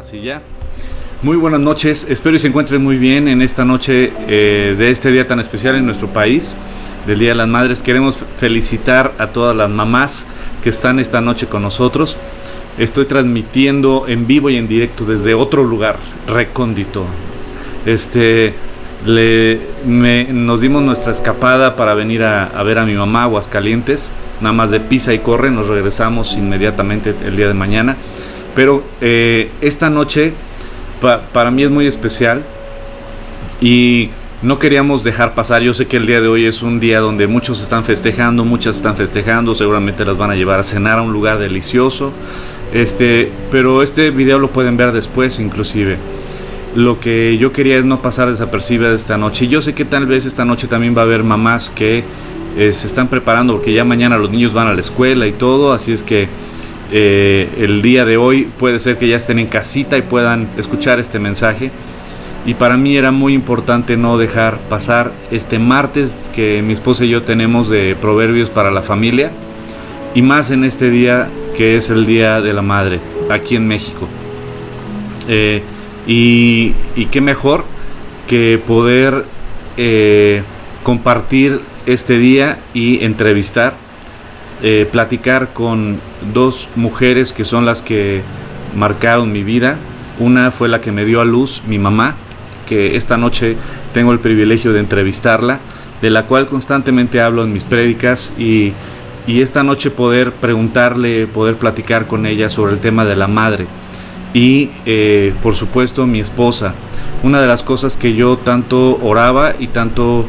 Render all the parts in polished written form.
Así ya. Muy buenas noches, espero y se encuentren muy bien en esta noche de este día tan especial en nuestro país, del Día de las Madres. Queremos felicitar a todas las mamás que están esta noche con nosotros. Estoy transmitiendo en vivo y en directo desde otro lugar recóndito. Nos dimos nuestra escapada para venir a ver a mi mamá a Aguascalientes. Nada más de pisa y corre, nos regresamos inmediatamente el día de mañana. Pero esta noche para mí es muy especial y no queríamos dejar pasar. Yo sé que el día de hoy es un día donde muchos están festejando, muchas están festejando, seguramente las van a llevar a cenar a un lugar delicioso. Pero este video lo pueden ver después inclusive. Lo que yo quería es no pasar desapercibida esta noche. Y yo sé que tal vez esta noche también va a haber mamás que se están preparando porque ya mañana los niños van a la escuela y todo, así es que el día de hoy puede ser que ya estén en casita y puedan escuchar este mensaje. Y para mí era muy importante no dejar pasar este martes que mi esposa y yo tenemos de Proverbios para la familia, y más en este día que es el Día de la Madre aquí en México. Y qué mejor que poder compartir este día y entrevistar, platicar con dos mujeres que son las que marcaron mi vida. Una fue la que me dio a luz, mi mamá, que esta noche tengo el privilegio de entrevistarla, de la cual constantemente hablo en mis prédicas, y esta noche poder preguntarle, poder platicar con ella sobre el tema de la madre. Y por supuesto mi esposa, una de las cosas que yo tanto oraba y tanto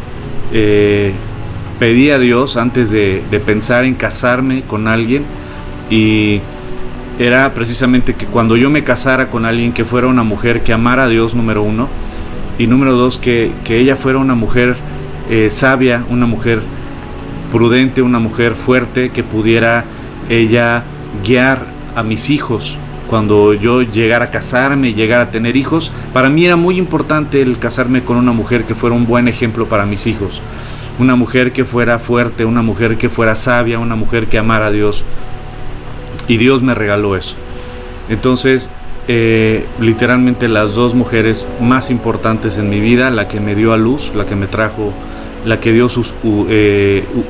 pedí a Dios antes de pensar en casarme con alguien, y era precisamente que cuando yo me casara con alguien, que fuera una mujer que amara a Dios, número uno, y número dos, que ella fuera una mujer sabia, una mujer prudente, una mujer fuerte, que pudiera ella guiar a mis hijos cuando yo llegara a casarme y llegara a tener hijos. Para mí era muy importante el casarme con una mujer que fuera un buen ejemplo para mis hijos, una mujer que fuera fuerte, una mujer que fuera sabia, una mujer que amara a Dios, y Dios me regaló eso. Entonces literalmente las dos mujeres más importantes en mi vida, la que me dio a luz, la que me trajo, la que Dios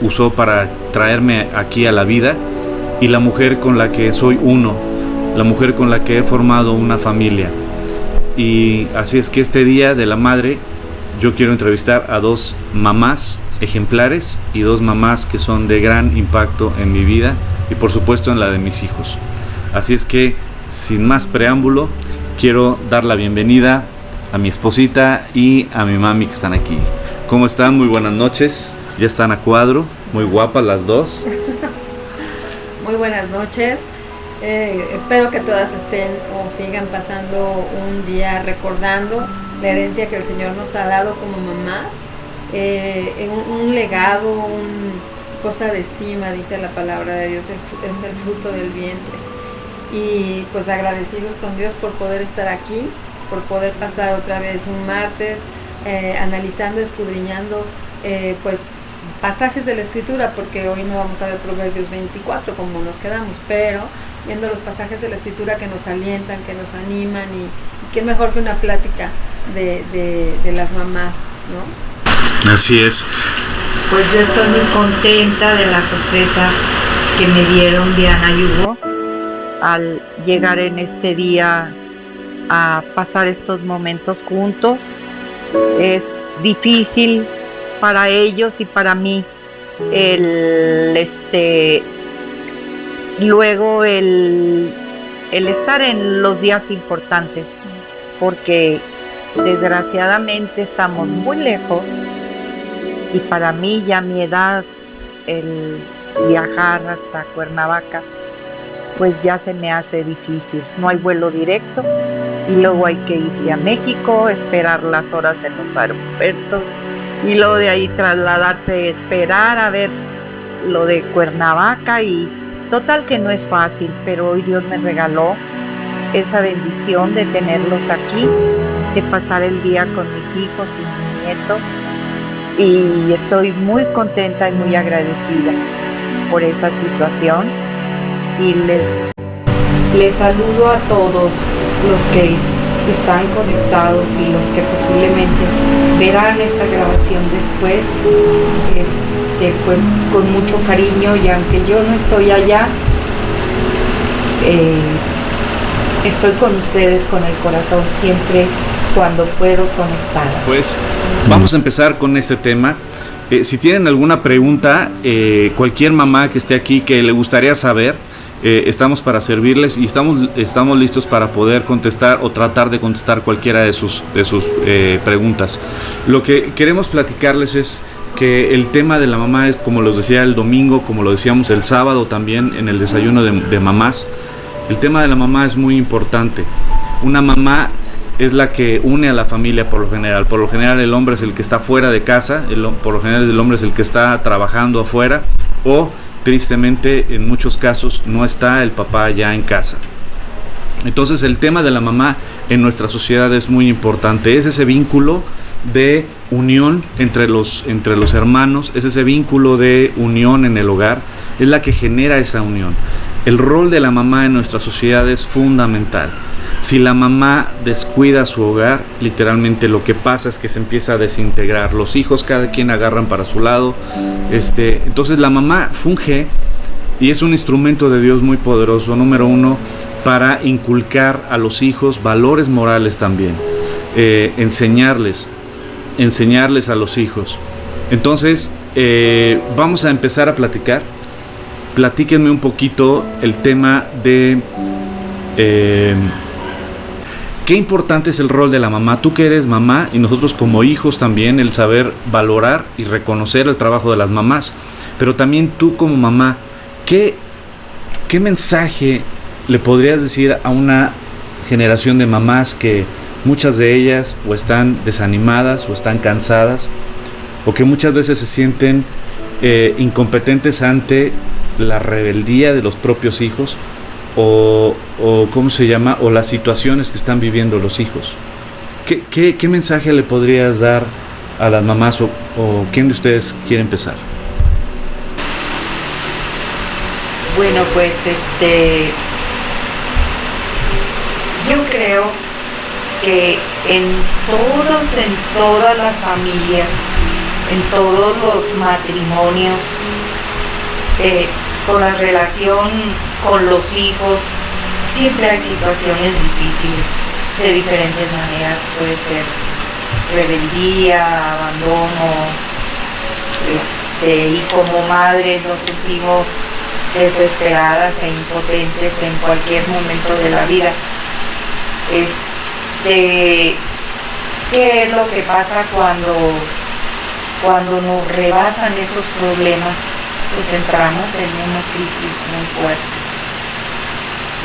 usó para traerme aquí a la vida, y la mujer con la que soy uno, la mujer con la que he formado una familia. Y así es que este Día de la Madre yo quiero entrevistar a dos mamás ejemplares y dos mamás que son de gran impacto en mi vida y por supuesto en la de mis hijos. Así es que sin más preámbulo, quiero dar la bienvenida a mi esposita y a mi mami que están aquí. ¿Cómo están? Muy buenas noches. Ya están a cuadro, muy guapas las dos. Muy buenas noches. Espero que todas estén o sigan pasando un día recordando la herencia que el Señor nos ha dado como mamás, un legado, cosa de estima, dice la palabra de Dios, es el fruto del vientre. Y pues agradecidos con Dios por poder estar aquí, por poder pasar otra vez un martes analizando, escudriñando pues pasajes de la Escritura, porque hoy no vamos a ver Proverbios 24 como nos quedamos, pero viendo los pasajes de la Escritura que nos alientan, que nos animan, y qué mejor que una plática de las mamás, ¿no? Así es. Pues yo estoy muy contenta de la sorpresa que me dieron Diana y Hugo al llegar en este día a pasar estos momentos juntos. Es difícil para ellos y para mí luego el estar en los días importantes, porque desgraciadamente estamos muy lejos, y para mí ya a mi edad el viajar hasta Cuernavaca pues ya se me hace difícil. No hay vuelo directo y luego hay que irse a México, esperar las horas en los aeropuertos y luego de ahí trasladarse, esperar a ver lo de Cuernavaca, y total que no es fácil, pero hoy Dios me regaló esa bendición de tenerlos aquí, de pasar el día con mis hijos y mis nietos, y estoy muy contenta y muy agradecida por esa situación, y les saludo a todos los que están conectados y los que posiblemente verán esta grabación después, pues con mucho cariño, y aunque yo no estoy allá, estoy con ustedes con el corazón siempre cuando puedo conectar. Pues vamos a empezar con este tema. Si tienen alguna pregunta, cualquier mamá que esté aquí que le gustaría saber, estamos para servirles y estamos listos para poder contestar o tratar de contestar cualquiera de sus preguntas. Lo que queremos platicarles es que el tema de la mamá es, como los decía el domingo, como lo decíamos el sábado también en el desayuno de mamás, el tema de la mamá es muy importante. Una mamá es la que une a la familia por lo general. Por lo general el hombre es el que está fuera de casa, por lo general el hombre es el que está trabajando afuera, o tristemente en muchos casos no está el papá ya en casa. Entonces el tema de la mamá en nuestra sociedad es muy importante. Es ese vínculo de unión entre los hermanos, es ese vínculo de unión en el hogar, es la que genera esa unión. El rol de la mamá en nuestra sociedad es fundamental. Si la mamá descuida su hogar, literalmente lo que pasa es que se empieza a desintegrar. Los hijos cada quien agarran para su lado. Entonces la mamá funge y es un instrumento de Dios muy poderoso, número uno, para inculcar a los hijos valores morales también. Enseñarles a los hijos. Entonces vamos a empezar a platicar. Platíquenme un poquito el tema de qué importante es el rol de la mamá. Tú que eres mamá y nosotros como hijos también, el saber valorar y reconocer el trabajo de las mamás. Pero también tú como mamá, ¿qué mensaje le podrías decir a una generación de mamás que muchas de ellas o están desanimadas o están cansadas, o que muchas veces se sienten incompetentes ante la rebeldía de los propios hijos, o ¿cómo se llama? O las situaciones que están viviendo los hijos? ¿Qué mensaje le podrías dar a las mamás, o quién de ustedes quiere empezar? Bueno, pues yo creo que en todas las familias, en todos los matrimonios, con la relación con los hijos, siempre hay situaciones difíciles, de diferentes maneras. Puede ser rebeldía, abandono, y como madres nos sentimos desesperadas e impotentes en cualquier momento de la vida. ¿Qué es lo que pasa cuando nos rebasan esos problemas? Pues entramos en una crisis muy fuerte,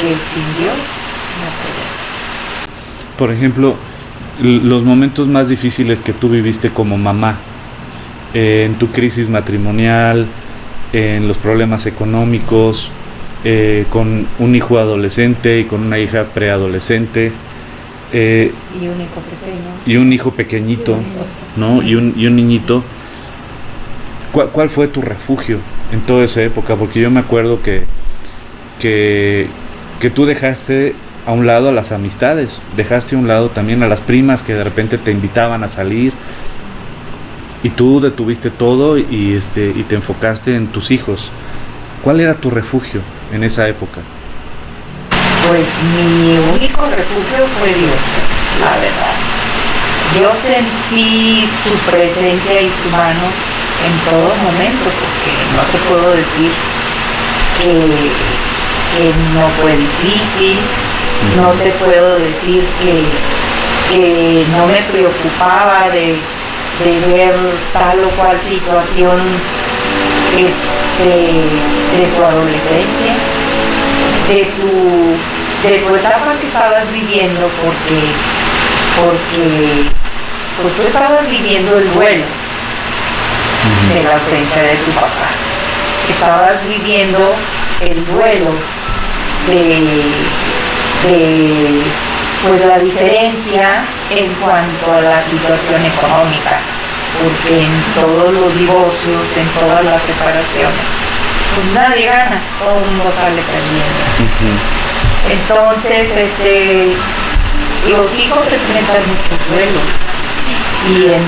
que sin Dios no podemos. Por ejemplo, los momentos más difíciles que tú viviste como mamá, en tu crisis matrimonial, en los problemas económicos, con un hijo adolescente y con una hija preadolescente, y un hijo pequeño. Y un hijo pequeñito, ¿no? Y un niñito. ¿Cuál fue tu refugio en toda esa época? Porque yo me acuerdo que tú dejaste a un lado a las amistades, dejaste a un lado también a las primas que de repente te invitaban a salir, y tú detuviste todo y te enfocaste en tus hijos. ¿Cuál era tu refugio en esa época? Pues mi único refugio fue Dios, la verdad. Yo sentí su presencia y su mano en todo momento, porque no te puedo decir que no fue difícil, no te puedo decir que no me preocupaba de ver tal o cual situación de tu adolescencia, de tu etapa que estabas viviendo, porque pues tú estabas viviendo el duelo de la ausencia de tu papá. Estabas viviendo el duelo de pues la diferencia en cuanto a la situación económica, porque en todos los divorcios, en todas las separaciones, pues nadie gana, todo el mundo sale perdiendo. Entonces, los hijos enfrentan muchos duelos y en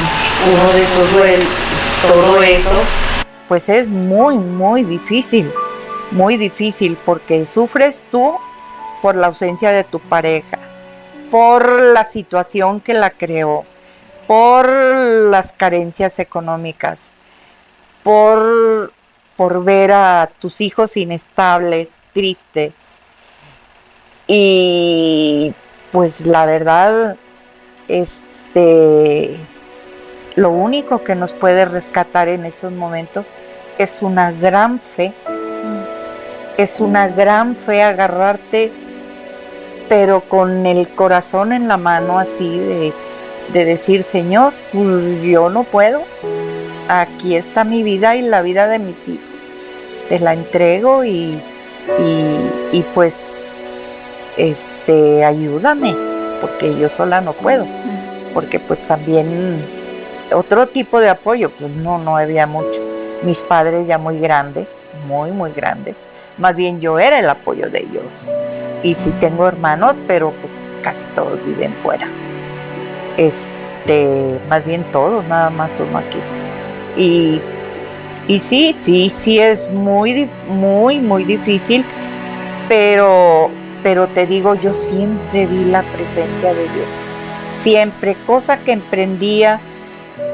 uno de esos duelos, todo eso, pues es muy difícil porque sufres tú por la ausencia de tu pareja, por la situación que la creó, por las carencias económicas, por ver a tus hijos inestables, tristes. Y pues la verdad, lo único que nos puede rescatar en esos momentos es una gran fe. Es una gran fe agarrarte, pero con el corazón en la mano, así de decir, Señor, pues yo no puedo. Aquí está mi vida y la vida de mis hijos. Te la entrego y pues ayúdame, porque yo sola no puedo. Porque pues también otro tipo de apoyo, pues no había mucho. Mis padres ya muy grandes, muy grandes. Más bien yo era el apoyo de ellos. Y sí tengo hermanos, pero pues casi todos viven fuera. Más bien todos, nada más uno aquí. Y sí es muy difícil, pero te digo, yo siempre vi la presencia de Dios. Siempre, cosa que emprendía,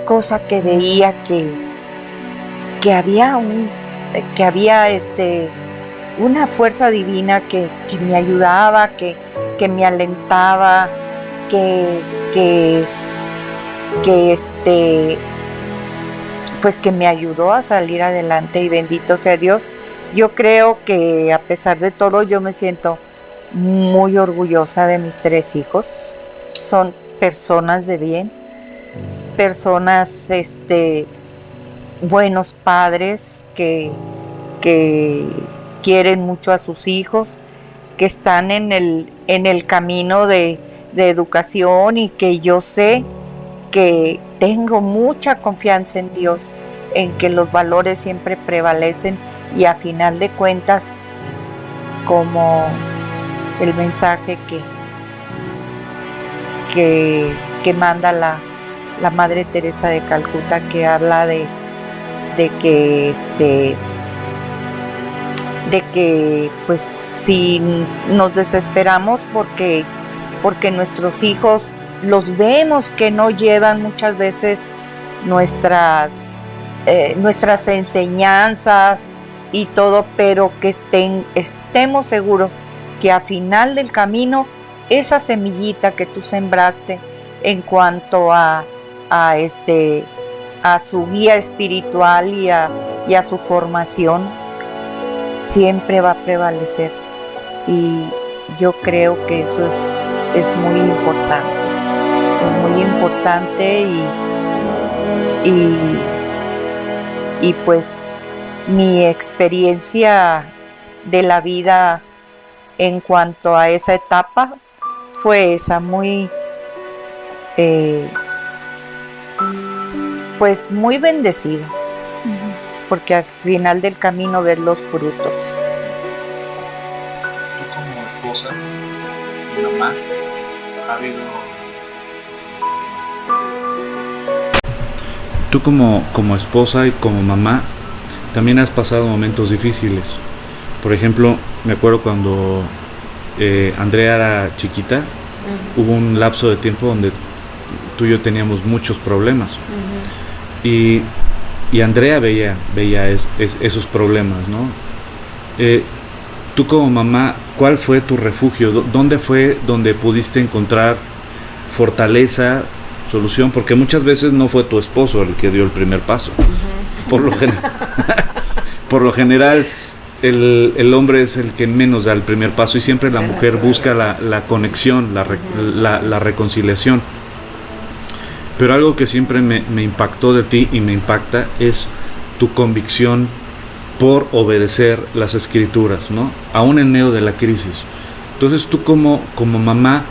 cosa que veía que había una fuerza divina que me ayudaba, que me alentaba, pues que me ayudó a salir adelante, y bendito sea Dios. Yo creo que a pesar de todo yo me siento muy orgullosa de mis 3 hijos. Son personas de bien, personas buenos padres que quieren mucho a sus hijos, que están en el camino de educación, y que yo sé que tengo mucha confianza en Dios, en que los valores siempre prevalecen, y a final de cuentas, como el mensaje que manda la Madre Teresa de Calcuta, que habla de que pues si nos desesperamos porque nuestros hijos los vemos que no llevan muchas veces nuestras enseñanzas y todo, pero que estemos seguros que al final del camino esa semillita que tú sembraste en cuanto a su guía espiritual y a su formación siempre va a prevalecer, y yo creo que eso es muy importante, y pues mi experiencia de la vida en cuanto a esa etapa fue esa, muy pues muy bendecida, porque al final del camino ver los frutos. Tú como esposa y mamá, ¿ha habido... Tú como esposa y como mamá también has pasado momentos difíciles? Por ejemplo, me acuerdo cuando Andrea era chiquita, hubo un lapso de tiempo donde tú y yo teníamos muchos problemas. Y Andrea veía esos problemas, ¿no? Tú como mamá, ¿cuál fue tu refugio? ¿Dónde fue donde pudiste encontrar fortaleza, solución? Porque muchas veces no fue tu esposo el que dio el primer paso. Por lo general, el hombre es el que menos da el primer paso, y siempre la mujer busca la conexión, la reconciliación. Pero algo que siempre me impactó de ti y me impacta es tu convicción por obedecer las escrituras, ¿no? Aún en medio de la crisis. Entonces tú como mamá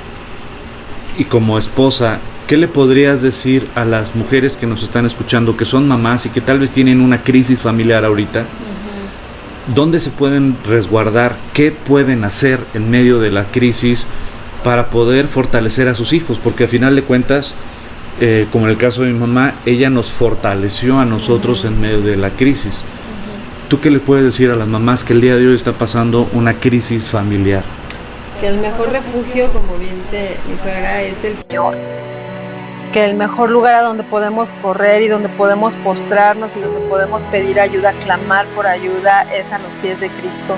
y como esposa, ¿qué le podrías decir a las mujeres que nos están escuchando, que son mamás y que tal vez tienen una crisis familiar ahorita? ¿Dónde se pueden resguardar? ¿Qué pueden hacer en medio de la crisis para poder fortalecer a sus hijos, porque al final de cuentas, como en el caso de mi mamá, ella nos fortaleció a nosotros en medio de la crisis. ¿Tú qué le puedes decir a las mamás que el día de hoy está pasando una crisis familiar? Que el mejor refugio, como bien dice mi suegra, es el Señor. Que el mejor lugar a donde podemos correr y donde podemos postrarnos y donde podemos pedir ayuda, clamar por ayuda, es a los pies de Cristo.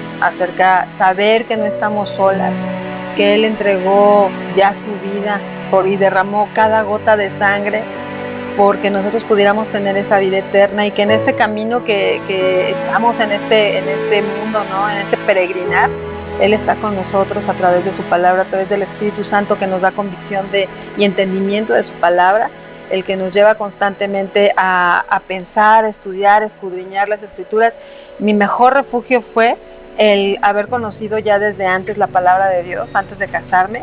Saber que no estamos solas, que Él entregó ya su vida y derramó cada gota de sangre porque nosotros pudiéramos tener esa vida eterna, y que en este camino que estamos en este mundo, ¿no? En este peregrinar, Él está con nosotros a través de su palabra, a través del Espíritu Santo, que nos da convicción y entendimiento de su palabra, el que nos lleva constantemente a pensar, a estudiar, a escudriñar las Escrituras. Mi mejor refugio fue el haber conocido ya desde antes la palabra de Dios, antes de casarme,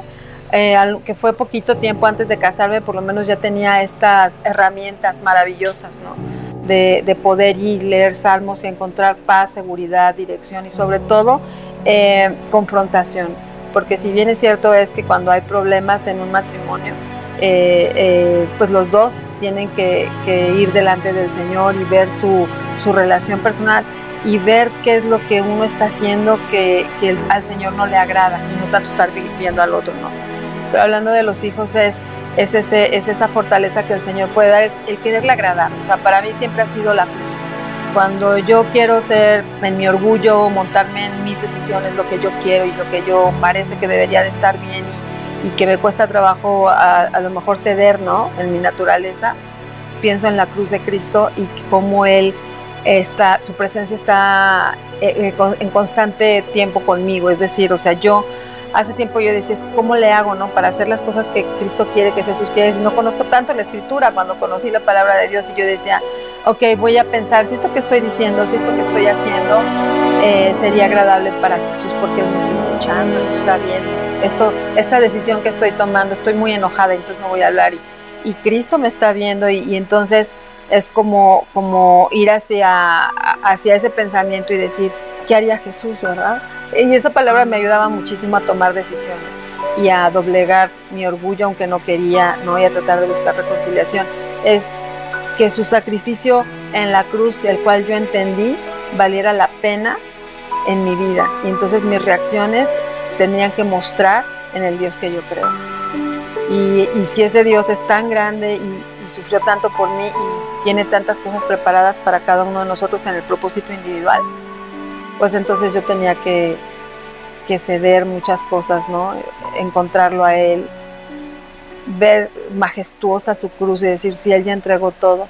que fue poquito tiempo antes de casarme, por lo menos ya tenía estas herramientas maravillosas, ¿no? De poder ir, leer salmos y encontrar paz, seguridad, dirección y sobre todo confrontación, porque si bien es cierto es que cuando hay problemas en un matrimonio, pues los dos tienen que ir delante del Señor y ver su relación personal y ver qué es lo que uno está haciendo que al Señor no le agrada, y no tanto estar viendo al otro, ¿no? Pero hablando de los hijos, es esa fortaleza que el Señor puede dar, el quererle agradar. O sea, para mí siempre ha sido la cruz. Cuando yo quiero ser en mi orgullo, montarme en mis decisiones, lo que yo quiero y lo que yo parece que debería de estar bien y que me cuesta trabajo a lo mejor ceder, ¿no? En mi naturaleza, pienso en la cruz de Cristo y cómo Él su presencia está en constante tiempo conmigo. Es decir, o sea, hace tiempo yo decía, ¿cómo le hago, no? Para hacer las cosas que Cristo quiere, que Jesús quiere. No conozco tanto la Escritura. Cuando conocí la palabra de Dios, y yo decía, ok, voy a pensar si esto que estoy diciendo, si esto que estoy haciendo sería agradable para Jesús, porque Él me está escuchando, me está viendo. Esta decisión que estoy tomando, estoy muy enojada, entonces no voy a hablar. Y Cristo me está viendo, y entonces es como ir hacia ese pensamiento y decir, ¿qué haría Jesús, verdad? Y esa palabra me ayudaba muchísimo a tomar decisiones y a doblegar mi orgullo, aunque no quería, ¿no? Y a tratar de buscar reconciliación. Es que su sacrificio en la cruz, el cual yo entendí, valiera la pena en mi vida. Y entonces mis reacciones tenían que mostrar en el Dios que yo creo. Y si ese Dios es tan grande y sufrió tanto por mí y tiene tantas cosas preparadas para cada uno de nosotros en el propósito individual, pues entonces yo tenía que ceder muchas cosas, ¿no? Encontrarlo a Él, ver majestuosa su cruz y decir, si Él ya entregó todo,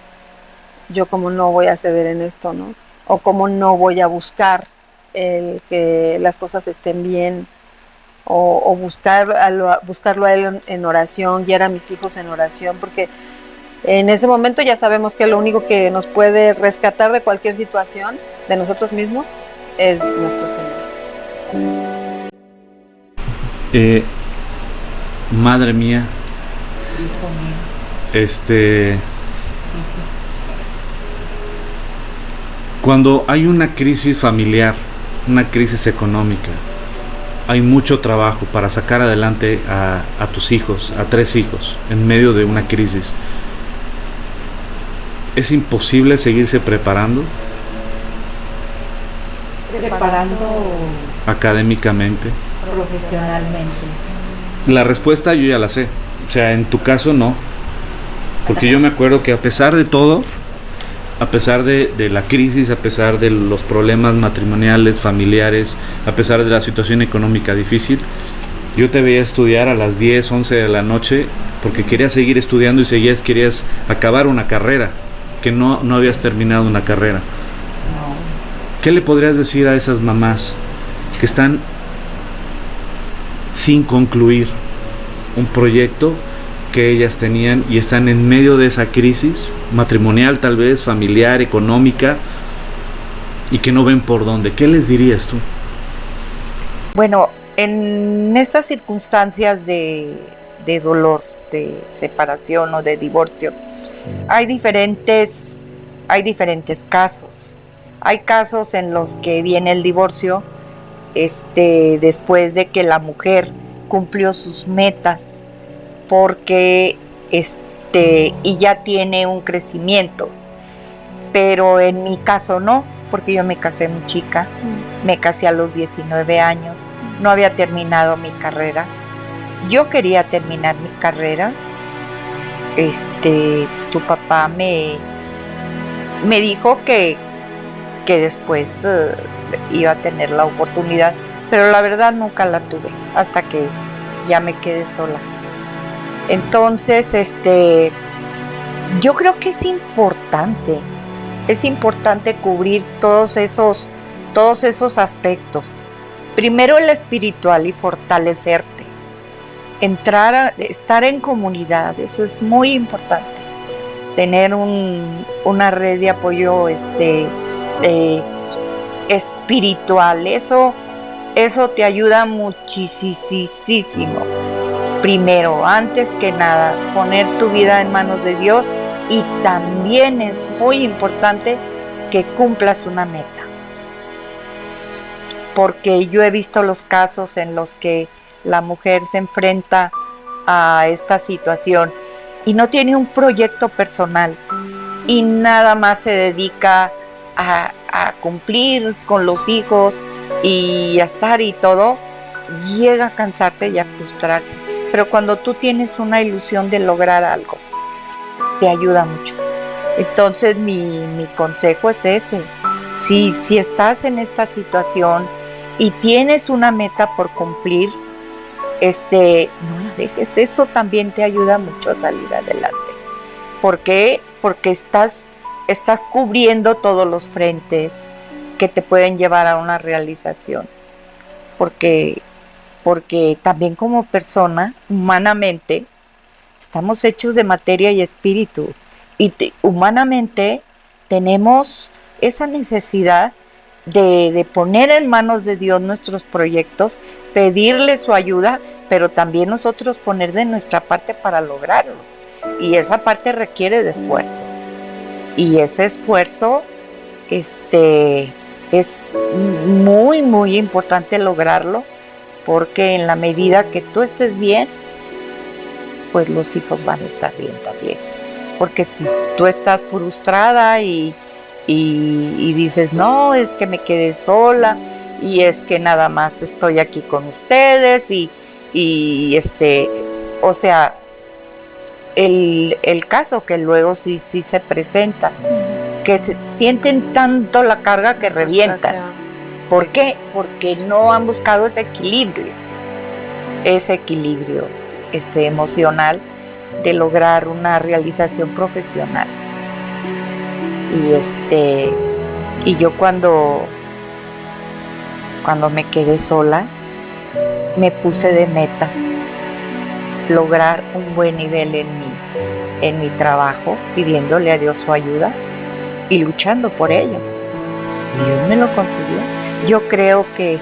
yo como no voy a ceder en esto, ¿no? O como no voy a buscar que las cosas estén bien, o buscarlo a Él en oración, guiar a mis hijos en oración, porque en ese momento ya sabemos que lo único que nos puede rescatar de cualquier situación, de nosotros mismos, es nuestro Señor. Madre mía, cuando hay una crisis familiar, una crisis económica, hay mucho trabajo para sacar adelante a tus hijos, a 3 hijos, en medio de una crisis. ¿Es imposible seguirse preparando académicamente, profesionalmente? La respuesta yo ya la sé. O sea, en tu caso no. Porque yo me acuerdo que a pesar de todo, a pesar de la crisis, a pesar de los problemas matrimoniales, familiares, a pesar de la situación económica difícil, yo te veía estudiar a las 10, 11 de la noche porque querías seguir estudiando y querías acabar una carrera, que no habías terminado una carrera. No. ¿Qué le podrías decir a esas mamás que están sin concluir un proyecto que ellas tenían y están en medio de esa crisis matrimonial, tal vez familiar, económica, y que no ven por dónde? ¿Qué les dirías tú? Bueno, en estas circunstancias de dolor, de separación o de divorcio, hay diferentes casos. Hay casos en los que viene el divorcio después de que la mujer cumplió sus metas porque y ya tiene un crecimiento. Pero en mi caso no, porque yo me casé muy chica, me casé a los 19 años, no había terminado mi carrera. Yo quería terminar mi carrera. Tu papá me dijo que después iba a tener la oportunidad, pero la verdad nunca la tuve hasta que ya me quedé sola. Entonces, yo creo que es importante cubrir todos esos aspectos. Primero el espiritual y fortalecerte, estar en comunidad, eso es muy importante. Tener una red de apoyo espiritual, eso te ayuda muchísimo. Primero, antes que nada, poner tu vida en manos de Dios, y también es muy importante que cumplas una meta. Porque yo he visto los casos en los que la mujer se enfrenta a esta situación y no tiene un proyecto personal y nada más se dedica a cumplir con los hijos y a estar y todo, llega a cansarse y a frustrarse. Pero cuando tú tienes una ilusión de lograr algo, te ayuda mucho. Entonces mi consejo es ese. Si estás en esta situación y tienes una meta por cumplir, no la dejes. Eso también te ayuda mucho a salir adelante. ¿Por qué? Porque estás cubriendo todos los frentes que te pueden llevar a una realización. Porque también como persona, humanamente, estamos hechos de materia y espíritu. Y humanamente tenemos esa necesidad de poner en manos de Dios nuestros proyectos, pedirle su ayuda, pero también nosotros poner de nuestra parte para lograrlos. Y esa parte requiere de esfuerzo. Y ese esfuerzo es muy, muy importante lograrlo, porque en la medida que tú estés bien, pues los hijos van a estar bien también. Porque tú estás frustrada y dices, no, es que me quedé sola y es que nada más estoy aquí con ustedes o sea, el caso que luego sí se presenta, que sienten tanto la carga que revientan. ¿Por qué? Porque no han buscado ese equilibrio emocional de lograr una realización profesional. Y yo cuando me quedé sola, me puse de meta lograr un buen nivel en mi trabajo, pidiéndole a Dios su ayuda y luchando por ello. Y Dios me lo concedió. Yo creo que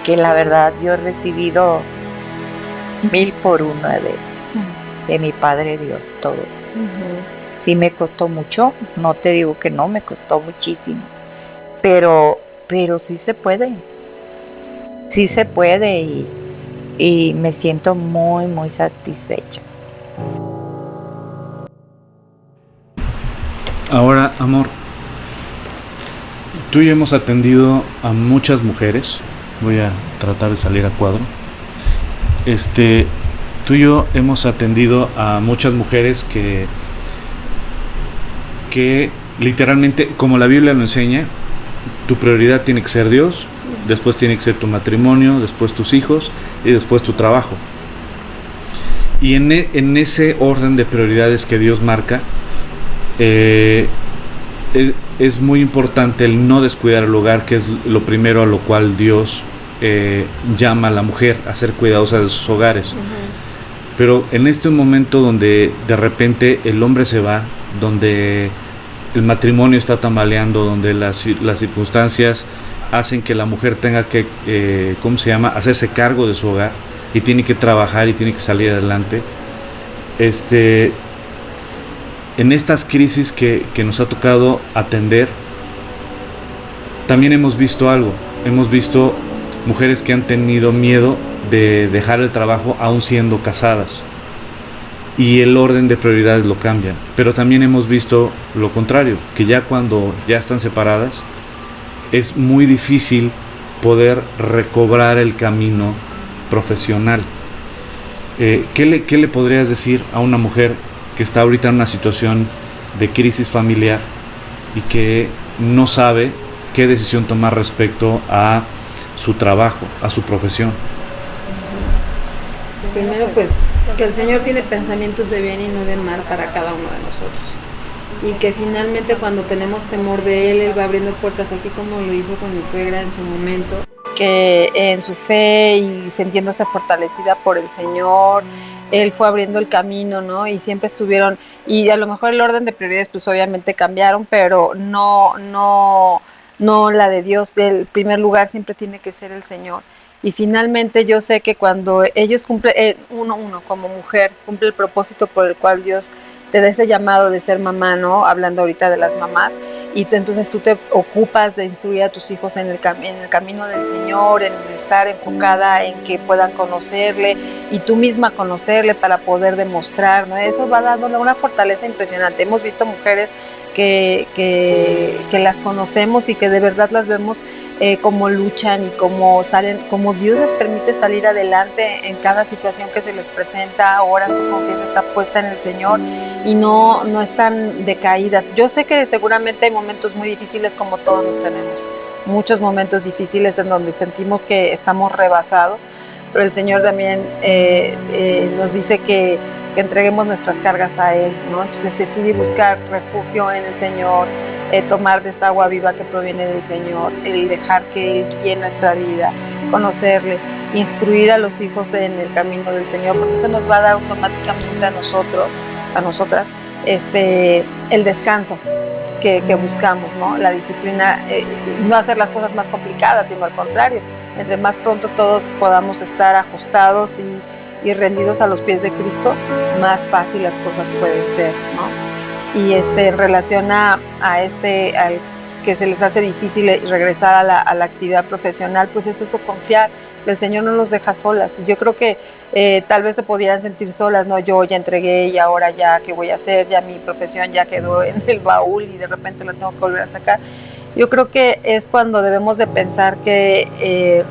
la verdad yo he recibido 1000 por 1 de mi Padre Dios, todo. Sí me costó mucho, no te digo que no, me costó muchísimo, pero sí se puede y me siento muy, muy satisfecha. Ahora, amor, tú y yo hemos atendido a muchas mujeres. Voy a tratar de salir a cuadro. Tú y yo hemos atendido a muchas mujeres que literalmente, como la Biblia lo enseña, tu prioridad tiene que ser Dios, después tiene que ser tu matrimonio, después tus hijos y después tu trabajo. Y en ese orden de prioridades que Dios marca, es muy importante el no descuidar el hogar, que es lo primero a lo cual Dios llama a la mujer a ser cuidadosa de sus hogares. Pero en este momento donde de repente el hombre se va, donde el matrimonio está tambaleando, donde las circunstancias hacen que la mujer tenga que, hacerse cargo de su hogar y tiene que trabajar y tiene que salir adelante, en estas crisis que nos ha tocado atender, también hemos visto algo. Hemos visto mujeres que han tenido miedo de dejar el trabajo aún siendo casadas. Y el orden de prioridades lo cambian. Pero también hemos visto lo contrario, que ya cuando ya están separadas, es muy difícil poder recobrar el camino profesional. ¿Qué le podrías decir a una mujer que está ahorita en una situación de crisis familiar y que no sabe qué decisión tomar respecto a su trabajo, a su profesión? Primero, pues, que el Señor tiene pensamientos de bien y no de mal para cada uno de nosotros. Y que finalmente cuando tenemos temor de Él va abriendo puertas, así como lo hizo con mi suegra en su momento. Que en su fe y sintiéndose fortalecida por el Señor, Él fue abriendo el camino, ¿no? Y siempre estuvieron, y a lo mejor el orden de prioridades pues obviamente cambiaron, pero no la de Dios. El primer lugar siempre tiene que ser el Señor. Y finalmente yo sé que cuando ellos cumplen, uno como mujer cumple el propósito por el cual Dios te da ese llamado de ser mamá, ¿no? Hablando ahorita de las mamás, y entonces tú te ocupas de instruir a tus hijos en el camino del Señor, en estar enfocada en que puedan conocerle y tú misma conocerle para poder demostrar, ¿no? Eso va dándole una fortaleza impresionante. Hemos visto mujeres que las conocemos y que de verdad las vemos cómo luchan y cómo salen, cómo Dios les permite salir adelante en cada situación que se les presenta. Ahora su confianza está puesta en el Señor y no están decaídas. Yo sé que seguramente hay momentos muy difíciles, como todos los tenemos, muchos momentos difíciles en donde sentimos que estamos rebasados, pero el Señor también nos dice que entreguemos nuestras cargas a Él, ¿no? Entonces decidí buscar refugio en el Señor, tomar de esa agua viva que proviene del Señor, el dejar que Él guíe nuestra vida, conocerle, instruir a los hijos en el camino del Señor, porque eso nos va a dar automáticamente a nosotras, el descanso que buscamos, ¿no? La disciplina, no hacer las cosas más complicadas, sino al contrario, entre más pronto todos podamos estar ajustados y rendidos a los pies de Cristo, más fácil las cosas pueden ser, ¿no? Y en relación al que se les hace difícil regresar a la actividad profesional, pues es eso, confiar que el Señor no los deja solas. Yo creo que tal vez se podían sentir solas, ¿no? Yo ya entregué y ahora ya, ¿qué voy a hacer? Ya mi profesión ya quedó en el baúl y de repente la tengo que volver a sacar. Yo creo que es cuando debemos de pensar que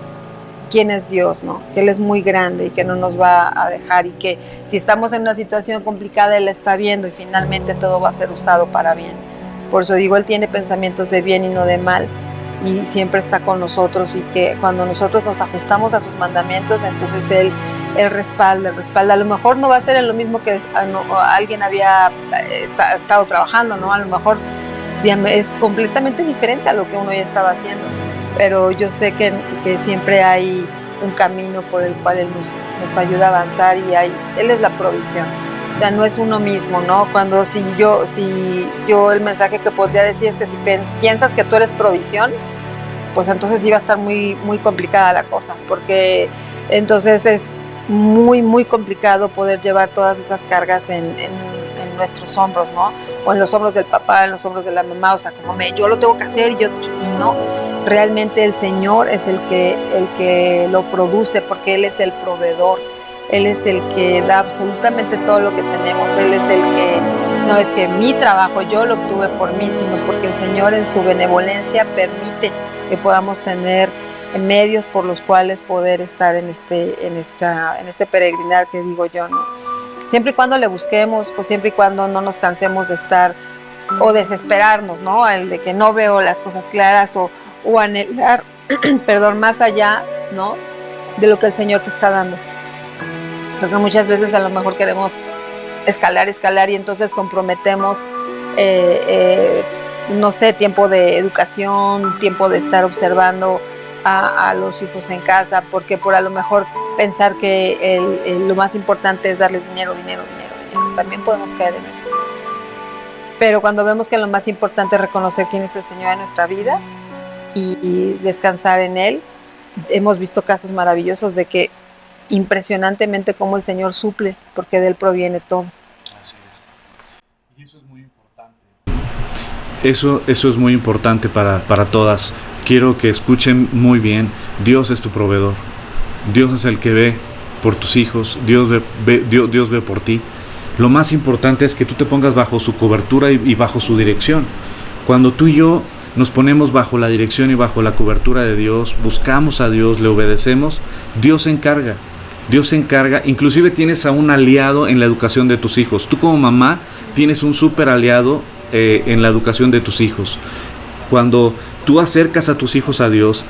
quién es Dios, ¿no? Que Él es muy grande y que no nos va a dejar, y que si estamos en una situación complicada, Él está viendo y finalmente todo va a ser usado para bien. Por eso digo, Él tiene pensamientos de bien y no de mal, y siempre está con nosotros, y que cuando nosotros nos ajustamos a sus mandamientos, entonces Él respalda. A lo mejor no va a ser en lo mismo que alguien había estado trabajando, ¿no? A lo mejor es completamente diferente a lo que uno ya estaba haciendo, pero yo sé que siempre hay un camino por el cual Él nos ayuda a avanzar, y Él es la provisión. O sea, no es uno mismo, ¿no? Si yo el mensaje que podría decir es que si piensas que tú eres provisión, pues entonces iba a estar muy, muy complicada la cosa, porque entonces es muy, muy complicado poder llevar todas esas cargas en nuestros hombros, ¿no? O en los hombros del papá, en los hombros de la mamá, o sea, como yo lo tengo que hacer y no. Realmente el Señor es el que lo produce, porque Él es el proveedor. Él es el que da absolutamente todo lo que tenemos. Él es el que, no es que mi trabajo yo lo obtuve por mí, sino porque el Señor en su benevolencia permite que podamos tener medios por los cuales poder estar en este peregrinar que digo yo, ¿no? Siempre y cuando le busquemos, pues siempre y cuando no nos cansemos de estar o desesperarnos, ¿no? El de que no veo las cosas claras o anhelar, más allá, ¿no? De lo que el Señor te está dando. Porque muchas veces a lo mejor queremos escalar y entonces comprometemos, no sé, tiempo de educación, tiempo de estar observando a los hijos en casa, porque por a lo mejor pensar que lo más importante es darles dinero. También podemos caer en eso. Pero cuando vemos que lo más importante es reconocer quién es el Señor en nuestra vida y descansar en Él, hemos visto casos maravillosos de que impresionantemente cómo el Señor suple, porque de Él proviene todo. Así es. Y eso es muy importante. Eso es muy importante para todas. Quiero que escuchen muy bien. Dios es tu proveedor. Dios es el que ve por tus hijos, Dios ve por ti. Lo más importante es que tú te pongas bajo su cobertura y bajo su dirección. Cuando tú y yo nos ponemos bajo la dirección y bajo la cobertura de Dios, buscamos a Dios, le obedecemos, Dios se encarga. Dios se encarga, inclusive tienes a un aliado en la educación de tus hijos. Tú como mamá tienes un súper aliado en la educación de tus hijos. Cuando tú acercas a tus hijos a Dios,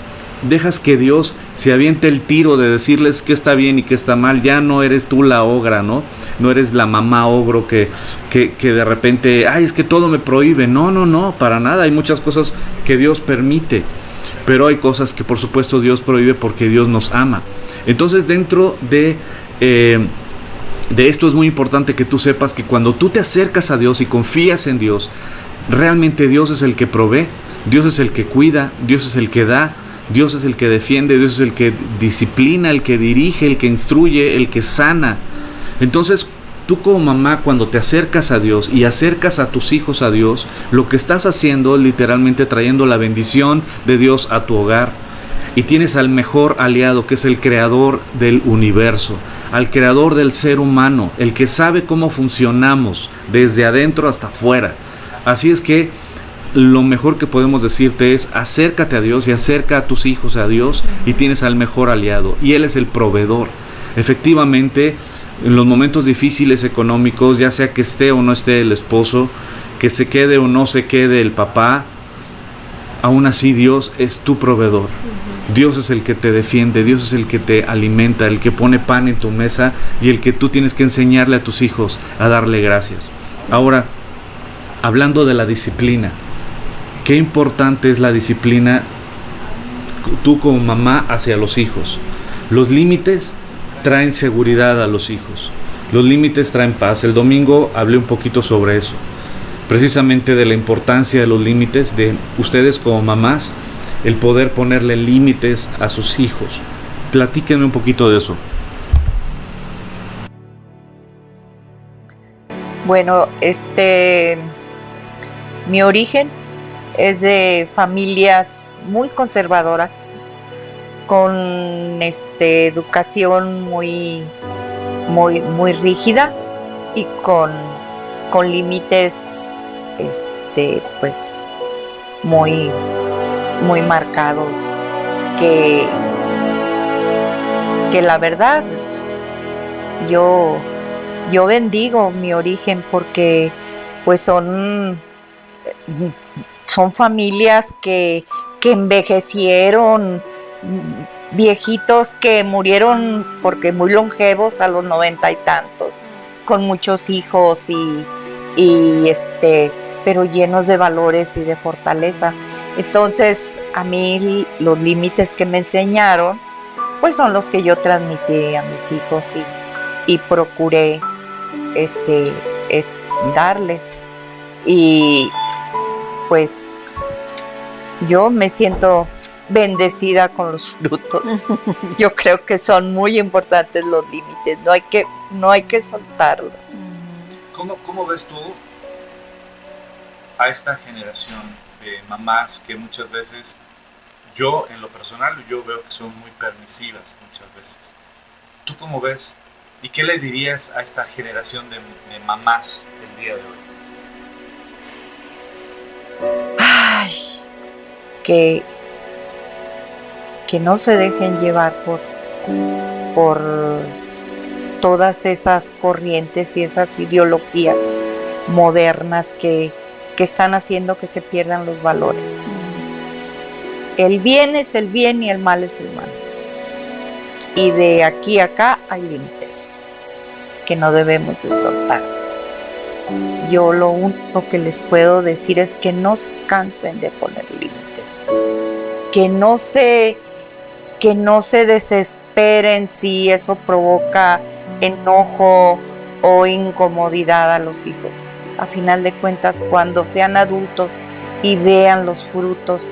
dejas que Dios se aviente el tiro de decirles qué está bien y qué está mal. Ya no eres tú la ogra, ¿no? No eres la mamá ogro que de repente, ay, es que todo me prohíbe. No, para nada. Hay muchas cosas que Dios permite, pero hay cosas que por supuesto Dios prohíbe porque Dios nos ama. Entonces dentro de esto es muy importante que tú sepas que cuando tú te acercas a Dios y confías en Dios, realmente Dios es el que provee, Dios es el que cuida, Dios es el que da, Dios es el que defiende, Dios es el que disciplina, el que dirige, el que instruye, el que sana. Entonces tú como mamá, cuando te acercas a Dios y acercas a tus hijos a Dios, lo que estás haciendo es literalmente trayendo la bendición de Dios a tu hogar. Y tienes al mejor aliado, que es el creador del universo, al creador del ser humano, el que sabe cómo funcionamos desde adentro hasta afuera. Así es que lo mejor que podemos decirte es: acércate a Dios y acerca a tus hijos a Dios, y tienes al mejor aliado, y Él es el proveedor. Efectivamente, en los momentos difíciles económicos, ya sea que esté o no esté el esposo, que se quede o no se quede el papá, aún así Dios es tu proveedor. Dios es el que te defiende, Dios es el que te alimenta, el que pone pan en tu mesa, y el que tú tienes que enseñarle a tus hijos a darle gracias. Ahora, hablando de la disciplina, qué importante es la disciplina tú como mamá hacia los hijos. Los límites traen seguridad a los hijos, los límites traen paz. El domingo hablé un poquito sobre eso, precisamente de la importancia de los límites, de ustedes como mamás, el poder ponerle límites a sus hijos. Platíquenme un poquito de eso. Bueno, mi origen es de familias muy conservadoras, con educación muy rígida y con límites pues muy marcados, que la verdad yo bendigo mi origen, porque pues son familias que envejecieron, viejitos que murieron porque muy longevos a los 90 y tantos, con muchos hijos pero llenos de valores y de fortaleza. Entonces, a mí los límites que me enseñaron, pues son los que yo transmití a mis hijos y procuré darles. Y pues yo me siento bendecida con los frutos. Yo creo que son muy importantes los límites, no hay que soltarlos. ¿Cómo ves tú a esta generación de mamás que muchas veces, yo en lo personal, yo veo que son muy permisivas muchas veces? ¿Tú cómo ves? ¿Y qué le dirías a esta generación de mamás del día de hoy? Ay, que no se dejen llevar por todas esas corrientes y esas ideologías modernas que están haciendo que se pierdan los valores. El bien es el bien y el mal es el mal. Y de aquí a acá hay límites que no debemos de soltar. Yo lo único que les puedo decir es que no se cansen de poner límites, que no se desesperen si eso provoca enojo o incomodidad a los hijos. A final de cuentas, cuando sean adultos y vean los frutos,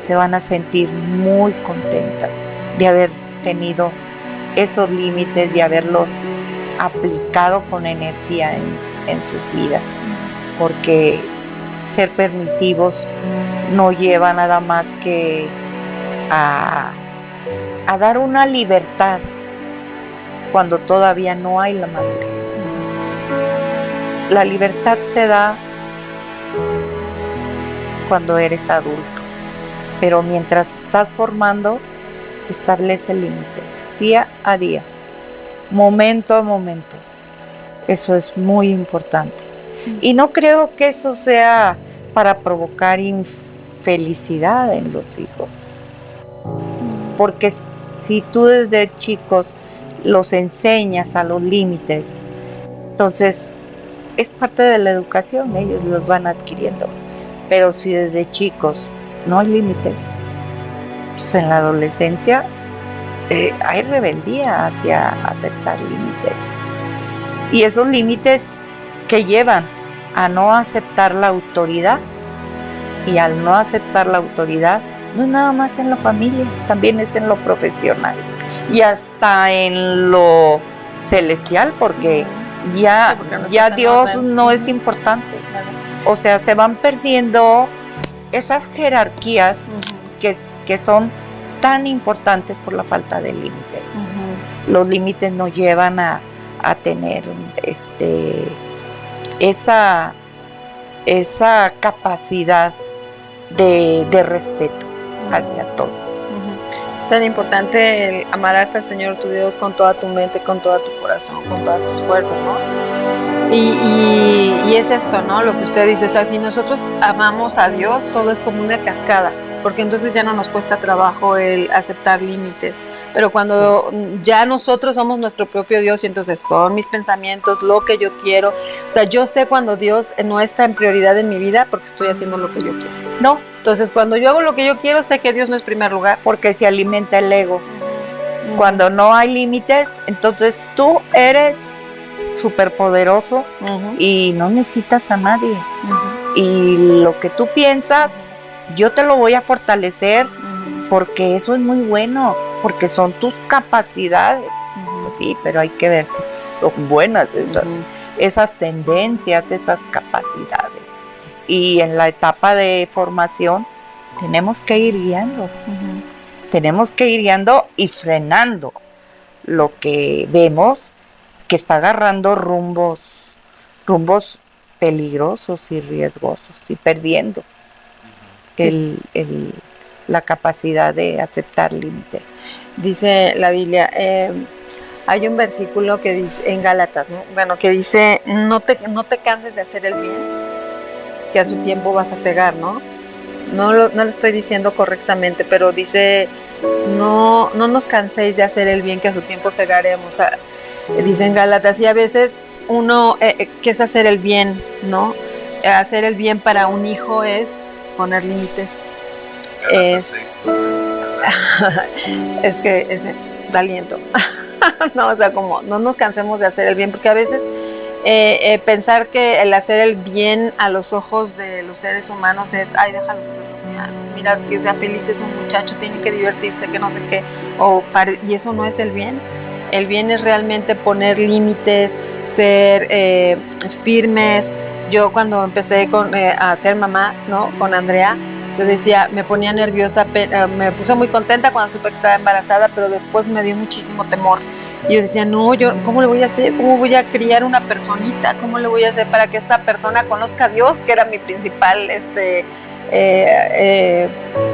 se van a sentir muy contentas de haber tenido esos límites y haberlos aplicado con energía en sus vidas, porque ser permisivos no lleva nada más que a a dar una libertad cuando todavía no hay la madurez. La libertad se da cuando eres adulto, pero mientras estás formando, establece límites, día a día, momento a momento. Eso es muy importante. Y no creo que eso sea para provocar infelicidad en los hijos, porque si tú desde chicos los enseñas a los límites, entonces es parte de la educación, ellos los van adquiriendo. Pero si desde chicos no hay límites, pues en la adolescencia hay rebeldía hacia aceptar límites. Y esos límites que llevan a no aceptar la autoridad, y al no aceptar la autoridad, no es nada más en la familia, también es en lo profesional y hasta en lo celestial, porque ya Dios no es importante. O sea, se van perdiendo esas jerarquías que son tan importantes por la falta de límites. Los límites nos llevan a tener esa capacidad de respeto hacia todo. Tan importante el amarás al Señor tu Dios con toda tu mente, con todo tu corazón, con todas tus fuerzas, ¿no? Y es esto, ¿no? Lo que usted dice, o sea, si nosotros amamos a Dios, todo es como una cascada, porque entonces ya no nos cuesta trabajo el aceptar límites. Pero cuando ya nosotros somos nuestro propio Dios, y entonces son mis pensamientos, lo que yo quiero, o sea, yo sé cuando Dios no está en prioridad en mi vida porque estoy haciendo lo que yo quiero. No. Entonces, cuando yo hago lo que yo quiero, sé que Dios no es primer lugar. Porque se alimenta el ego. Cuando no hay límites, entonces tú eres superpoderoso y no necesitas a nadie. Y lo que tú piensas, yo te lo voy a fortalecer, porque eso es muy bueno, porque son tus capacidades. Pues sí, pero hay que ver si son buenas esas tendencias, esas capacidades. Y en la etapa de formación tenemos que ir guiando. Tenemos que ir guiando y frenando lo que vemos que está agarrando rumbos peligrosos y riesgosos y perdiendo la capacidad de aceptar límites. Dice la Biblia, hay un versículo que dice en Gálatas, ¿no? Bueno, que dice, no te canses de hacer el bien, que a su tiempo vas a cegar, ¿no? No lo estoy diciendo correctamente, pero dice, no nos canséis de hacer el bien, que a su tiempo cegaremos. Dice en Gálatas, y a veces uno, ¿qué es hacer el bien, no? Hacer el bien para un hijo es poner límites. Es que da aliento. No, o sea, como no nos cansemos de hacer el bien, porque a veces pensar que el hacer el bien a los ojos de los seres humanos es, ay, déjalos hacerlo, mira que sea feliz, es un muchacho, tiene que divertirse, que no sé qué, y eso no es el bien. El bien es realmente poner límites, ser firmes. Yo cuando empecé a ser mamá, ¿no? Con Andrea, yo decía, me ponía nerviosa, me puse muy contenta cuando supe que estaba embarazada, pero después me dio muchísimo temor. Y yo decía, no, ¿cómo le voy a hacer? ¿Cómo voy a criar una personita? ¿Cómo le voy a hacer para que esta persona conozca a Dios? Que era mi principal,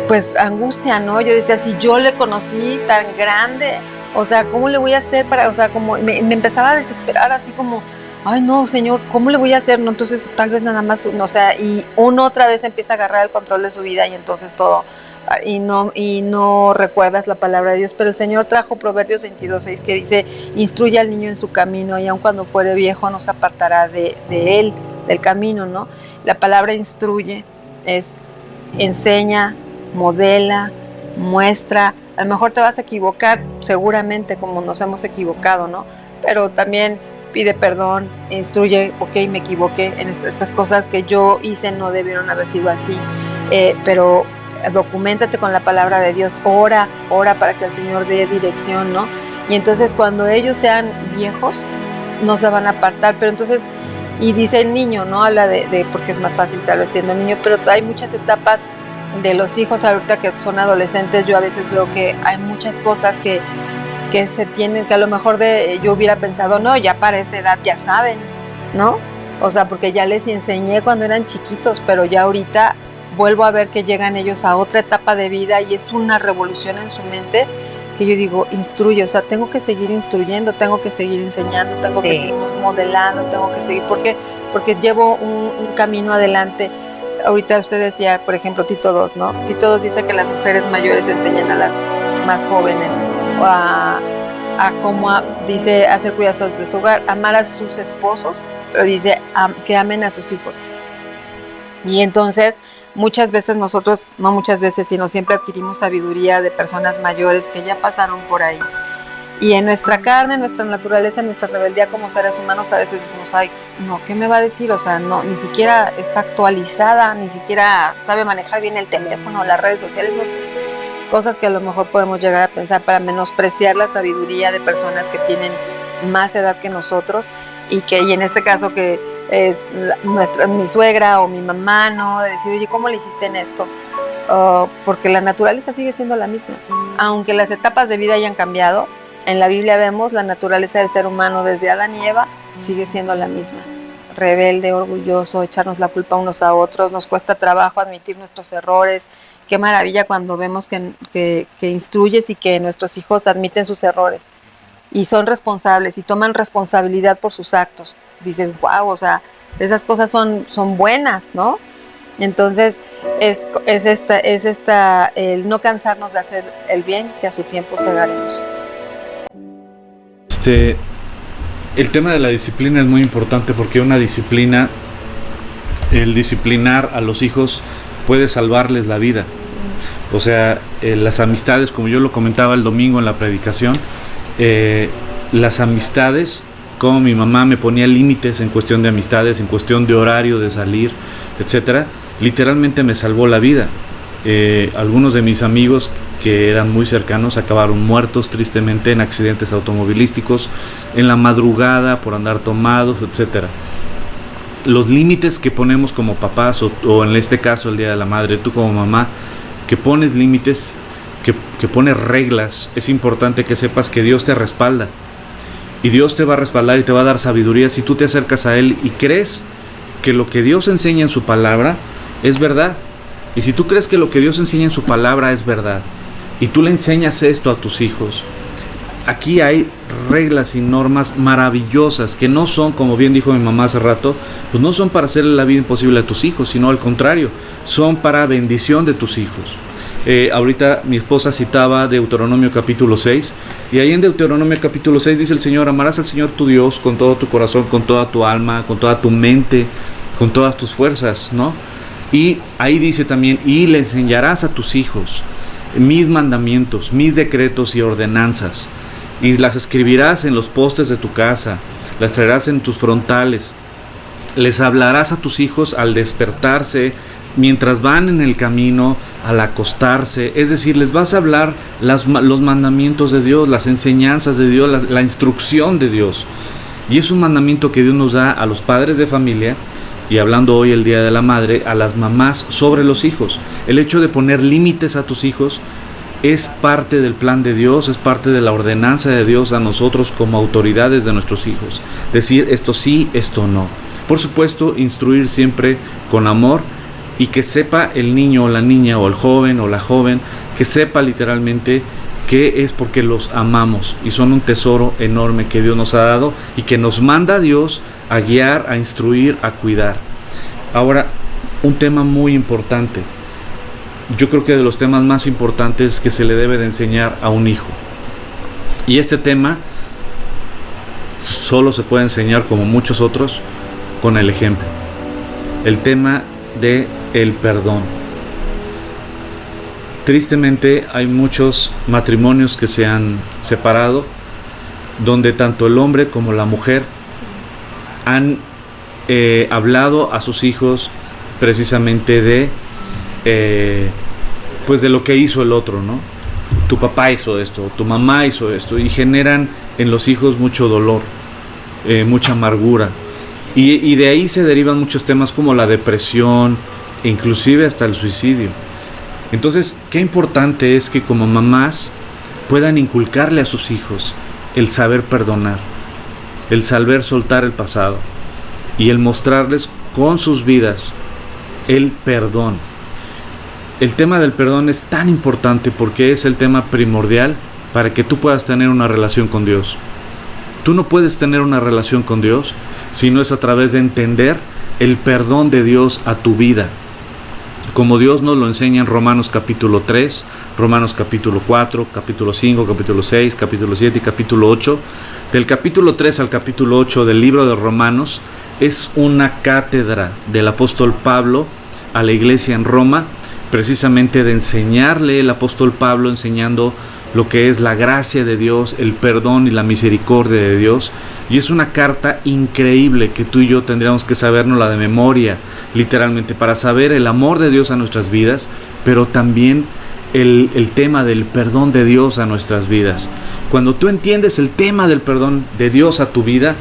pues, angustia, ¿no? Yo decía, si yo le conocí tan grande, o sea, ¿cómo le voy a hacer para, o sea, como me empezaba a desesperar, así como, ay, no, Señor, ¿cómo le voy a hacer? No, entonces, tal vez nada más, o sea, y uno otra vez empieza a agarrar el control de su vida y entonces todo, y no recuerdas la palabra de Dios. Pero el Señor trajo Proverbios 22:6 que dice, instruye al niño en su camino y aun cuando fuere viejo no se apartará de él, del camino, ¿no? La palabra instruye es enseña, modela, muestra. A lo mejor te vas a equivocar, seguramente, como nos hemos equivocado, ¿no? Pero también pide perdón, instruye, ok, me equivoqué en estas cosas que yo hice, no debieron haber sido así, pero documéntate con la palabra de Dios, ora para que el Señor dé dirección, ¿no? Y entonces cuando ellos sean viejos, no se van a apartar, pero entonces, y dice el niño, ¿no? Habla de porque es más fácil tal vez siendo niño, pero hay muchas etapas de los hijos ahorita que son adolescentes, yo a veces veo que hay muchas cosas que se tienen, que a lo mejor yo hubiera pensado, no, ya para esa edad ya saben, ¿no? O sea, porque ya les enseñé cuando eran chiquitos, pero ya ahorita vuelvo a ver que llegan ellos a otra etapa de vida y es una revolución en su mente que yo digo, instruye, o sea, tengo que seguir instruyendo, tengo que seguir enseñando, tengo que seguir modelando, tengo que seguir, porque llevo un camino adelante. Ahorita usted decía, por ejemplo, Tito 2, ¿no? Tito 2 dice que las mujeres mayores enseñan a las más jóvenes a cómo, dice, hacer cuidados de su hogar, amar a sus esposos, pero dice que amen a sus hijos. Y entonces, muchas veces nosotros, no muchas veces, sino siempre adquirimos sabiduría de personas mayores que ya pasaron por ahí. Y en nuestra carne, en nuestra naturaleza, en nuestra rebeldía como seres humanos, a veces decimos, ay, no, ¿qué me va a decir? O sea, no, ni siquiera está actualizada, ni siquiera sabe manejar bien el teléfono, las redes sociales, no sé. Cosas que a lo mejor podemos llegar a pensar para menospreciar la sabiduría de personas que tienen más edad que nosotros y en este caso que es mi suegra o mi mamá, ¿no? De decir, oye, ¿cómo le hiciste en esto? Porque la naturaleza sigue siendo la misma. Aunque las etapas de vida hayan cambiado, en la Biblia vemos la naturaleza del ser humano desde Adán y Eva sigue siendo la misma. Rebelde, orgulloso, echarnos la culpa unos a otros, nos cuesta trabajo admitir nuestros errores. Qué maravilla cuando vemos que instruyes y que nuestros hijos admiten sus errores y son responsables y toman responsabilidad por sus actos. Dices, wow, o sea, esas cosas son buenas, ¿no? Entonces es el no cansarnos de hacer el bien, que a su tiempo segaremos. El tema de la disciplina es muy importante porque una disciplina, el disciplinar a los hijos puede salvarles la vida. O sea, las amistades, como yo lo comentaba el domingo en la predicación, las amistades, como mi mamá me ponía límites en cuestión de amistades, en cuestión de horario, de salir, etcétera, literalmente me salvó la vida. Algunos de mis amigos que eran muy cercanos acabaron muertos tristemente en accidentes automovilísticos, en la madrugada por andar tomados, etcétera. Los límites que ponemos como papás o en este caso el Día de la Madre, tú como mamá, que pones límites, que pones reglas, es importante que sepas que Dios te respalda y Dios te va a respaldar y te va a dar sabiduría si tú te acercas a Él y crees que lo que Dios enseña en su palabra es verdad. Y si tú crees que lo que Dios enseña en su palabra es verdad y tú le enseñas esto a tus hijos, aquí hay reglas y normas maravillosas que no son, como bien dijo mi mamá hace rato, pues no son para hacerle la vida imposible a tus hijos, sino al contrario, son para bendición de tus hijos. Ahorita mi esposa citaba Deuteronomio capítulo 6 y ahí en Deuteronomio capítulo 6 dice el Señor, amarás al Señor tu Dios con todo tu corazón, con toda tu alma, con toda tu mente, con todas tus fuerzas, ¿no? Y ahí dice también, y le enseñarás a tus hijos mis mandamientos, mis decretos y ordenanzas, y las escribirás en los postes de tu casa, las traerás en tus frontales, les hablarás a tus hijos al despertarse, mientras van en el camino, al acostarse, es decir, les vas a hablar los mandamientos de Dios, las enseñanzas de Dios, la instrucción de Dios. Y es un mandamiento que Dios nos da a los padres de familia, y hablando hoy el Día de la Madre, a las mamás sobre los hijos. El hecho de poner límites a tus hijos es parte del plan de Dios, es parte de la ordenanza de Dios a nosotros como autoridades de nuestros hijos. Decir esto sí, esto no. Por supuesto, instruir siempre con amor y que sepa el niño o la niña o el joven o la joven, que sepa literalmente que es porque los amamos y son un tesoro enorme que Dios nos ha dado y que nos manda Dios a guiar, a instruir, a cuidar. Ahora, un tema muy importante. Yo creo que de los temas más importantes que se le debe de enseñar a un hijo. Y este tema solo se puede enseñar, como muchos otros, con el ejemplo. El tema de el perdón. Tristemente hay muchos matrimonios que se han separado, donde tanto el hombre como la mujer han hablado a sus hijos precisamente de pues de lo que hizo el otro, ¿no? Tu papá hizo esto, tu mamá hizo esto, y generan en los hijos mucho dolor, mucha amargura, y de ahí se derivan muchos temas como la depresión, inclusive hasta el suicidio. Entonces, qué importante es que como mamás puedan inculcarle a sus hijos el saber perdonar, el saber soltar el pasado y el mostrarles con sus vidas el perdón. El tema del perdón es tan importante porque es el tema primordial para que tú puedas tener una relación con Dios. Tú no puedes tener una relación con Dios si no es a través de entender el perdón de Dios a tu vida, como Dios nos lo enseña en Romanos capítulo 3, Romanos capítulo 4, capítulo 5, capítulo 6, capítulo 7 y capítulo 8. Del capítulo 3 al capítulo 8 del libro de Romanos es una cátedra del apóstol Pablo a la iglesia en Roma, precisamente de enseñarle el apóstol Pablo, enseñando lo que es la gracia de Dios, el perdón y la misericordia de Dios. Y es una carta increíble que tú y yo tendríamos que sabernosla de memoria, literalmente, para saber el amor de Dios a nuestras vidas, pero también el tema del perdón de Dios a nuestras vidas. Cuando tú entiendes el tema del perdón de Dios a tu vida,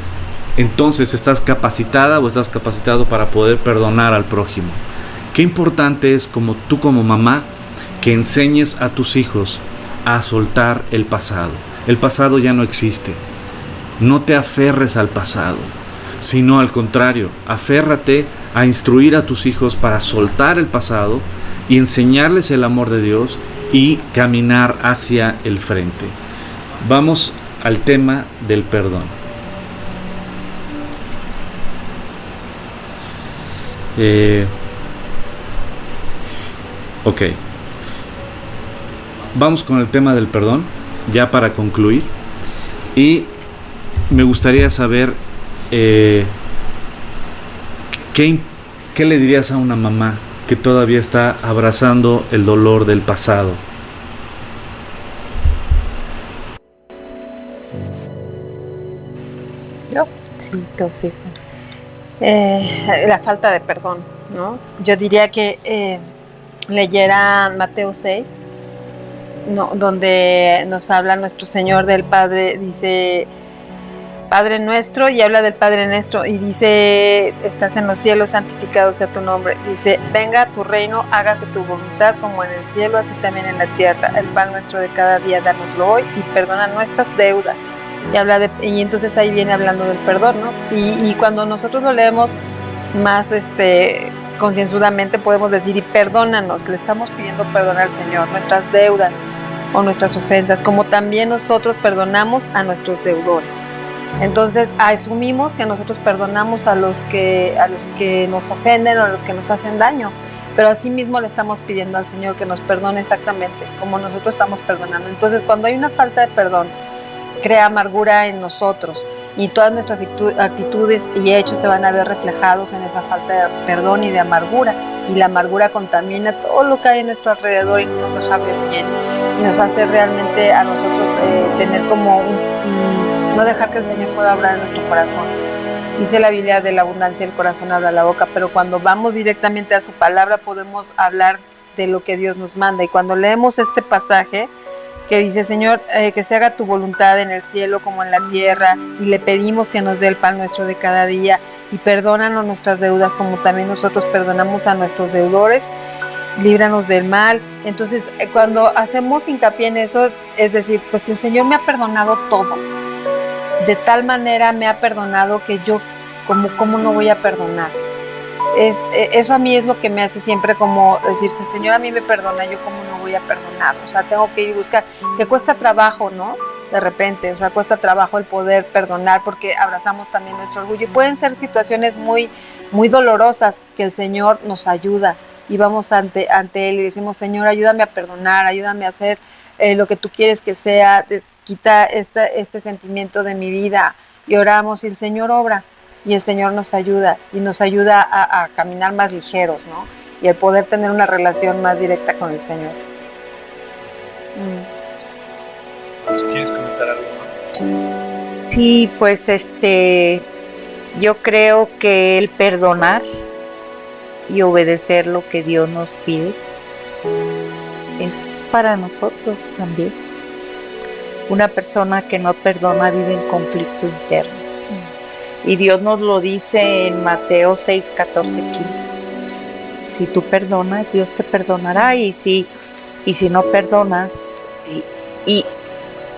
entonces estás capacitada o estás capacitado para poder perdonar al prójimo. Qué importante es como tú como mamá que enseñes a tus hijos a soltar el pasado. El pasado ya no existe. No te aferres al pasado, sino al contrario, aférrate a instruir a tus hijos para soltar el pasado y enseñarles el amor de Dios y caminar hacia el frente. Vamos al tema del perdón. Ok. Vamos con el tema del perdón, ya para concluir. Y me gustaría saber ¿qué le dirías a una mamá que todavía está abrazando el dolor del pasado? Yo, sí, la falta de perdón, ¿no? Yo diría que leyeran Mateo 6, no, donde nos habla nuestro Señor del Padre, dice Padre nuestro, y habla del Padre nuestro, y dice, estás en los cielos, santificado sea tu nombre. Dice, venga tu reino, hágase tu voluntad como en el cielo, así también en la tierra. El pan nuestro de cada día, dánoslo hoy, y perdona nuestras deudas. Y entonces ahí viene hablando del perdón, ¿no? Y cuando nosotros lo leemos más concienzudamente, podemos decir, y perdónanos, le estamos pidiendo perdón al Señor, nuestras deudas o nuestras ofensas, como también nosotros perdonamos a nuestros deudores. Entonces asumimos que nosotros perdonamos a los que nos ofenden o a los que nos hacen daño, pero asimismo le estamos pidiendo al Señor que nos perdone exactamente como nosotros estamos perdonando. Entonces, cuando hay una falta de perdón, crea amargura en nosotros, y todas nuestras actitudes y hechos se van a ver reflejados en esa falta de perdón y de amargura, y la amargura contamina todo lo que hay en nuestro alrededor y no nos deja ver bien, y nos hace realmente a nosotros tener como no dejar que el Señor pueda hablar en nuestro corazón. Dice la Biblia, de la abundancia del corazón habla la boca, pero cuando vamos directamente a su palabra podemos hablar de lo que Dios nos manda. Y cuando leemos este pasaje que dice, Señor, que se haga tu voluntad en el cielo como en la tierra, y le pedimos que nos dé el pan nuestro de cada día, y perdónanos nuestras deudas como también nosotros perdonamos a nuestros deudores, líbranos del mal. Entonces, cuando hacemos hincapié en eso, es decir, pues el Señor me ha perdonado todo, de tal manera me ha perdonado que yo, ¿cómo no voy a perdonar? Eso a mí es lo que me hace siempre como decir, si el Señor a mí me perdona, yo cómo no voy a perdonar. O sea, tengo que ir a buscar, que cuesta trabajo, ¿no? De repente, o sea, cuesta trabajo el poder perdonar porque abrazamos también nuestro orgullo, y pueden ser situaciones muy, muy dolorosas que el Señor nos ayuda, y vamos ante Él y decimos, Señor, ayúdame a perdonar, ayúdame a hacer lo que tú quieres que sea, quita este sentimiento de mi vida, y oramos y el Señor obra. Y el Señor nos ayuda, y nos ayuda a caminar más ligeros, ¿no? Y el poder tener una relación más directa con el Señor. ¿Quieres comentar algo? Sí, pues yo creo que el perdonar y obedecer lo que Dios nos pide es para nosotros también. Una persona que no perdona vive en conflicto interno. Y Dios nos lo dice en Mateo 6, 14, 15. Si tú perdonas, Dios te perdonará. Y si Y si no perdonas,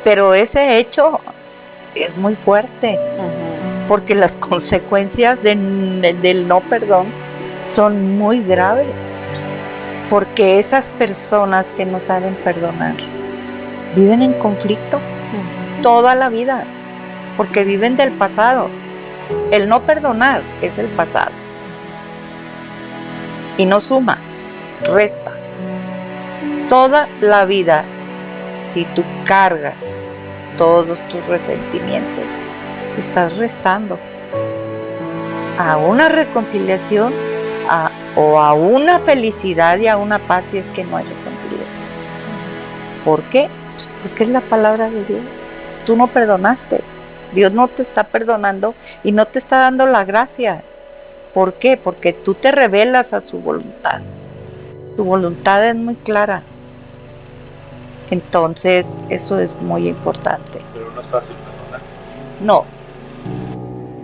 pero ese hecho es muy fuerte, porque las consecuencias del no perdón son muy graves, porque esas personas que no saben perdonar viven en conflicto toda la vida, porque viven del pasado. El no perdonar es el pasado y no suma, resta. Toda la vida, si tú cargas todos tus resentimientos, estás restando a una reconciliación o a una felicidad y a una paz, si es que no hay reconciliación. ¿Por qué? Pues porque es la palabra de Dios. Tú no perdonaste, Dios no te está perdonando y no te está dando la gracia. ¿Por qué? Porque tú te rebelas a su voluntad. Su voluntad es muy clara. Entonces, eso es muy importante. Pero no es fácil perdonar. No,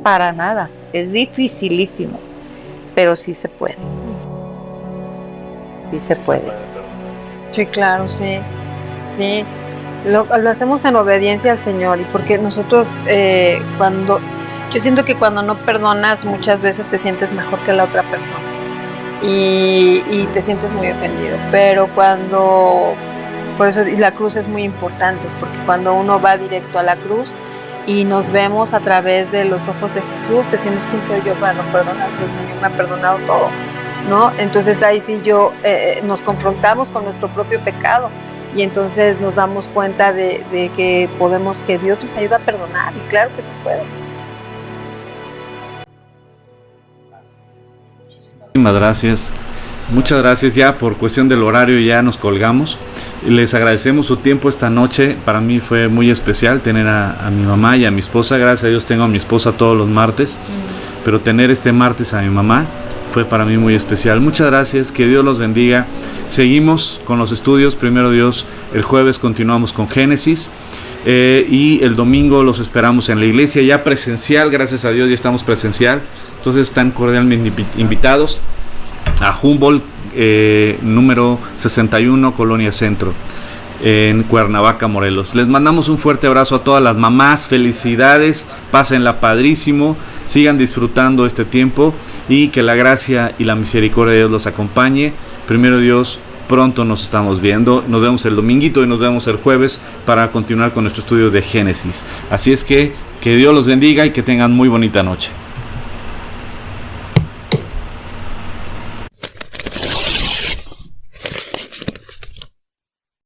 para nada. Es dificilísimo, pero sí se puede. Sí se puede. Sí, claro, sí. Sí. Lo hacemos en obediencia al Señor, y porque nosotros yo siento que cuando no perdonas muchas veces te sientes mejor que la otra persona y te sientes muy ofendido, pero por eso y la cruz es muy importante, porque cuando uno va directo a la cruz y nos vemos a través de los ojos de Jesús, decimos, ¿quién soy yo para no perdonar? Si el Señor me ha perdonado todo, ¿no? Entonces ahí sí nos confrontamos con nuestro propio pecado. Y entonces nos damos cuenta de que Dios nos ayuda a perdonar, y claro que se puede. Muchísimas gracias. Muchas gracias. Ya por cuestión del horario ya nos colgamos. Les agradecemos su tiempo esta noche. Para mí fue muy especial tener a mi mamá y a mi esposa. Gracias a Dios tengo a mi esposa todos los martes, pero tener este martes a mi mamá fue para mí muy especial. Muchas gracias, que Dios los bendiga. Seguimos con los estudios, primero Dios, el jueves continuamos con Génesis, y el domingo los esperamos en la iglesia ya presencial. Gracias a Dios ya estamos presencial, entonces están cordialmente invitados a Humboldt, número 61, Colonia Centro, en Cuernavaca, Morelos. Les mandamos un fuerte abrazo a todas las mamás, felicidades, pásenla padrísimo, sigan disfrutando este tiempo y que la gracia y la misericordia de Dios los acompañe. Primero Dios, pronto nos estamos viendo, nos vemos el dominguito y nos vemos el jueves para continuar con nuestro estudio de Génesis. Así es que Dios los bendiga y que tengan muy bonita noche.